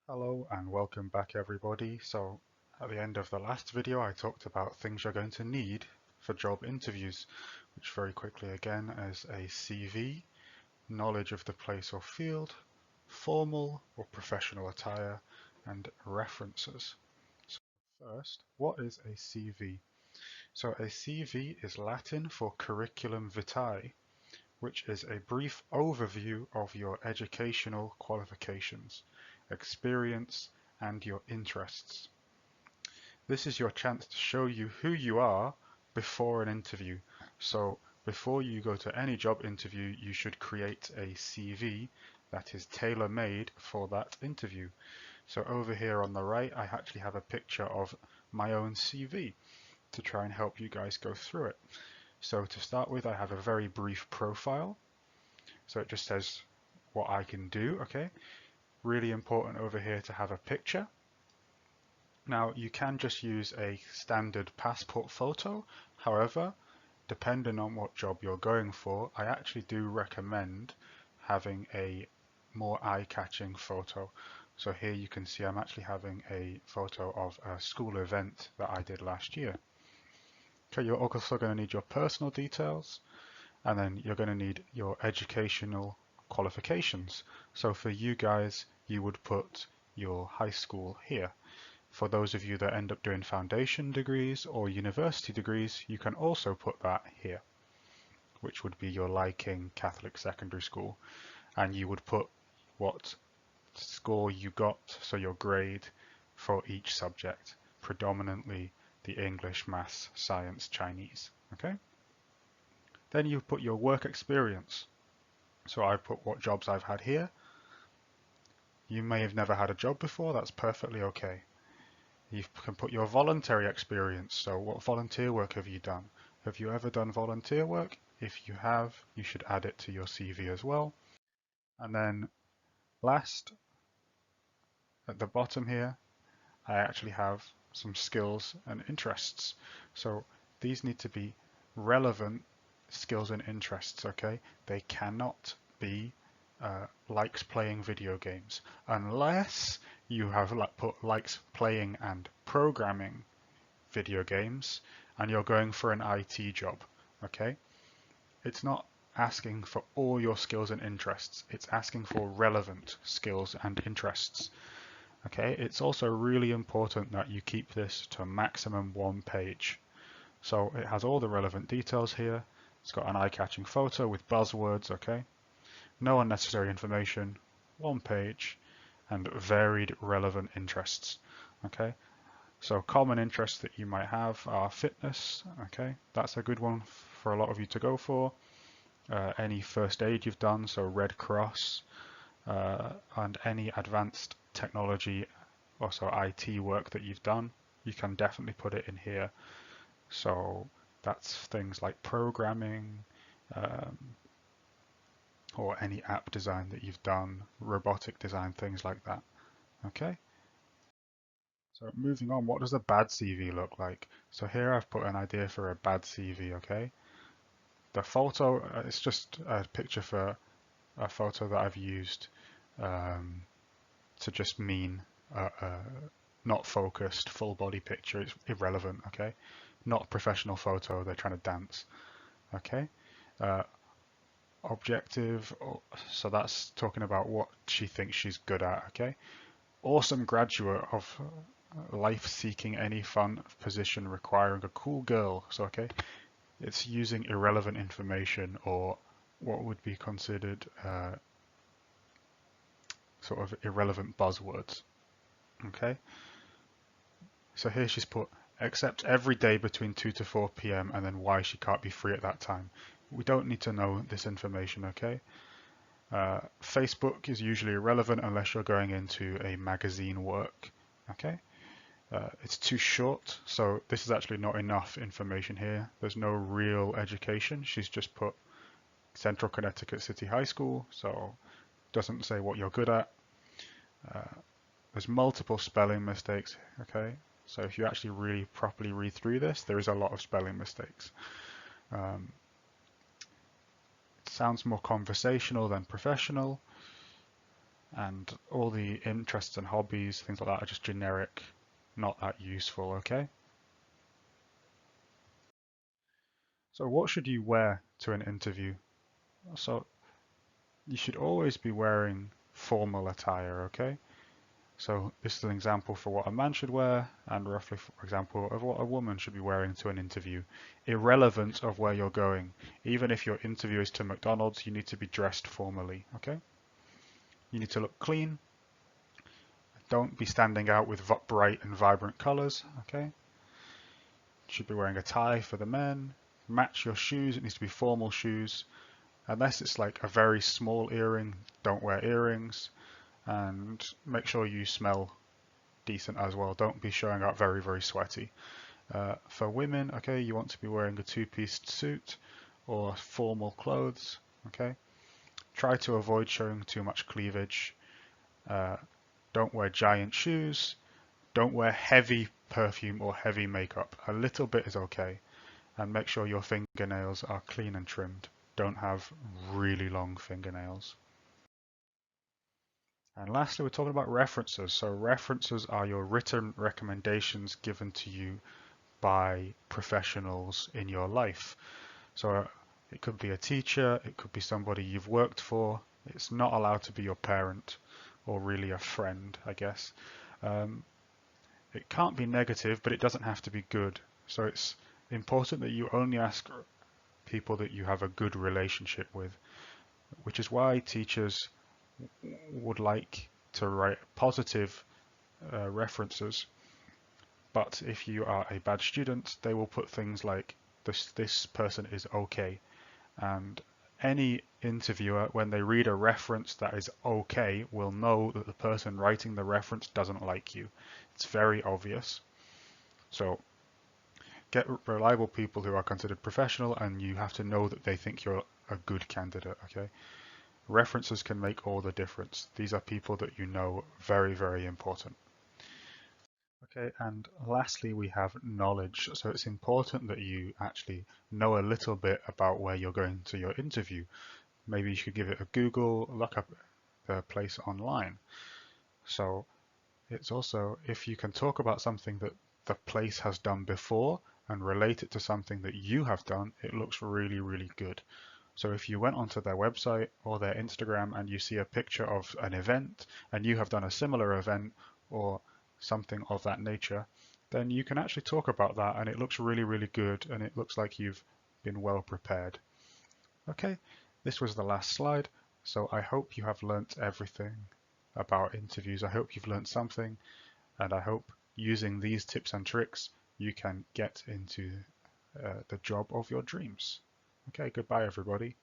Hello and welcome back everybody. So at the end of the last video I talked about things you're going to need for job interviews, which very quickly again is a CV, knowledge of the place or field, formal or professional attire, and references. So first, what is a CV? So a CV is Latin for curriculum vitae, which is a brief overview of your educational qualifications, experience, and your interests. This is your chance to show you who you are before an interview. So before you go to any job interview, you should create a CV that is tailor-made for that interview. So over here on the right, I actually have a picture of my own CV to try and help you guys go through it. So to start with, I have a very brief profile. So it just says what I can do, okay? Really important over here to have a picture. Now you can just use a standard passport photo. However, depending on what job you're going for, I actually do recommend having a more eye-catching photo. So here you can see I'm actually having a photo of a school event that I did last year. Okay, you're also going to need your personal details, and then you're going to need your educational qualifications. So for you guys, you would put your high school here. For those of you that end up doing foundation degrees or university degrees, you can also put that here, which would be your Liking Catholic Secondary School. And you would put what score you got, so your grade for each subject, predominantly the English, Maths, Science, Chinese. Okay? Then you put your work experience. So I put what jobs I've had here. You may have never had a job before, that's perfectly okay. You can put your voluntary experience. So what volunteer work have you done? Have you ever done volunteer work? If you have, you should add it to your CV as well. And then last, at the bottom here, I actually have some skills and interests. So these need to be relevant skills and interests, okay? They cannot be likes playing video games unless you have put likes playing and programming video games and you're going for an IT job, okay? It's not asking for all your skills and interests. It's asking for relevant skills and interests. Okay, it's also really important that you keep this to a maximum 1 page. So it has all the relevant details here. It's got an eye-catching photo with buzzwords, okay? No unnecessary information, 1 page, and varied relevant interests, okay? So common interests that you might have are fitness, okay? That's a good one for a lot of you to go for. Any first aid you've done, so Red Cross, and any advanced technology, also IT work that you've done, you can definitely put it in here. So that's things like programming, um, or any app design that you've done, robotic design, things like that. Okay. So moving on, what does a bad CV look like? So here I've put an idea for a bad CV, okay? The photo, it's just a picture for a photo that I've used um, to just mean not focused, full body picture. It's irrelevant, okay? Not a professional photo, they're trying to dance, okay? Uh, Objective, so that's talking about what she thinks she's good at, okay? Awesome graduate of life seeking any fun position requiring a cool girl, so okay? It's using irrelevant information or what would be considered sort of irrelevant buzzwords, okay? So here she's put except every day between 2 to 4 p.m. and then why she can't be free at that time. We don't need to know this information, okay? Facebook is usually irrelevant unless you're going into a magazine work, okay? It's too short, so this is actually not enough information here. There's no real education. She's just put Central Connecticut City High School, so doesn't say what you're good at. There's multiple spelling mistakes, okay? So if you actually really properly read through this, there is a lot of spelling mistakes. It sounds more conversational than professional. and all the interests and hobbies, things like that, are just generic, not that useful, okay? So what should you wear to an interview? So you should always be wearing formal attire, okay? So this is an example for what a man should wear, and roughly, for example, of what a woman should be wearing to an interview, irrelevant of where you're going. Even if your interview is to McDonald's, you need to be dressed formally, okay? You need to look clean. Don't be standing out with bright and vibrant colors, okay? You should be wearing a tie for the men. Match your shoes, it needs to be formal shoes. Unless it's like a very small earring, don't wear earrings. And make sure you smell decent as well. Don't be showing up very, very sweaty. For women, okay, you want to be wearing a two-piece suit or formal clothes, okay? Try to avoid showing too much cleavage. Don't wear giant shoes. Don't wear heavy perfume or heavy makeup. A little bit is okay. And make sure your fingernails are clean and trimmed. Don't have really long fingernails. And lastly, we're talking about references. So references are your written recommendations given to you by professionals in your life. So it could be a teacher, it could be somebody you've worked for. It's not allowed to be your parent or really a friend, I guess. It can't be negative, but it doesn't have to be good. So it's important that you only ask people that you have a good relationship with, which is why teachers would like to write positive references. But if you are a bad student, they will put things like this person is okay. And any interviewer, when they read a reference that is okay, will know that the person writing the reference doesn't like you. It's very obvious. So get reliable people who are considered professional, and you have to know that they think you're a good candidate, okay? References can make all the difference. These are people that you know, very, very important. Okay, and lastly, we have knowledge. So it's important that you actually know a little bit about where you're going to your interview. Maybe you should give it a Google, look up the place online. So it's also, if you can talk about something that the place has done before and relate it to something that you have done, it looks really, really good. So if you went onto their website or their Instagram and you see a picture of an event and you have done a similar event or something of that nature, then you can actually talk about that and it looks really, really good and it looks like you've been well prepared. Okay, this was the last slide. So I hope you have learnt everything about interviews. I hope you've learnt something, and I hope using these tips and tricks you can get into the job of your dreams. Okay, goodbye everybody.